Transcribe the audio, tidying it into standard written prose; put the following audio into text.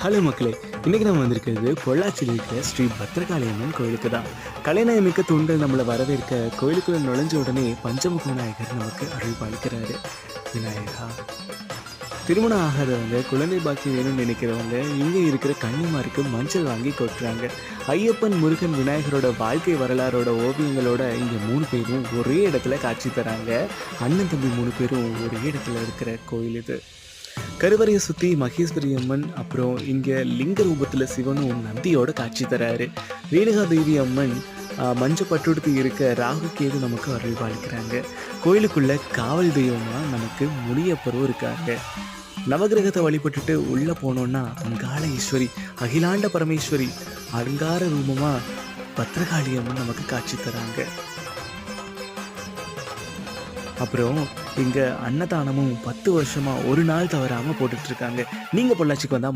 Hello மக்களே, இன்னைக்கு நம்ம வந்திருக்கிறது பொள்ளாச்சியில் இருக்கிற ஸ்ரீ பத்ரகாளியம்மன் கோயிலுக்கு தான். கலைநயமிக்க தூண்கள் நம்மளை வரவேற்க கோயிலுக்குள்ள நுழைஞ்ச உடனே பஞ்சமுக விநாயகர் நமக்கு அருள் பாலிக்கிறாரு. விநாயகா, திருமணம் ஆகாதவங்க, குழந்தை பாக்கி வேணும்னு நினைக்கிறவங்க இங்கே இருக்கிற கன்னிமாருக்கு மஞ்சள் வாங்கி கொட்டுறாங்க. ஐயப்பன், முருகன், விநாயகரோட வாழ்க்கை வரலாறோட ஓவியங்களோட இங்கே 3 பேரும் ஒரே இடத்துல காட்சி தராங்க. அண்ணன் தம்பி 3 பேரும் ஒரே இடத்துல இருக்கிற கோயில் இது. கருவறையை சுற்றி மகேஸ்வரி அம்மன், அப்புறம் இங்கே லிங்க ரூபத்தில் சிவனும் நந்தியோட காட்சி தராரு. ரேணுகா தேவி அம்மன் மஞ்சப்பட்டுடுத்து இருக்க ராகு கேது நமக்கு அருள் பாலிக்கிறாங்க. கோயிலுக்குள்ள காவல் தெய்வமாக நமக்கு முனியப்பரும் இருக்காங்க. நவகிரகத்தை வழிபட்டுட்டு உள்ளே போனோன்னா அங்காள ஈஸ்வரி, அகிலாண்ட பரமேஸ்வரி, அலங்கார ரூபமாக பத்ரகாளி அம்மன் நமக்கு காட்சி தராங்க. அப்புறம் இங்கே அன்னதானமும் 10 வருஷமாக ஒரு நாள் தவறாமல் போட்டுட்ருக்காங்க. நீங்கள் பொள்ளாச்சிக்கு வந்தால்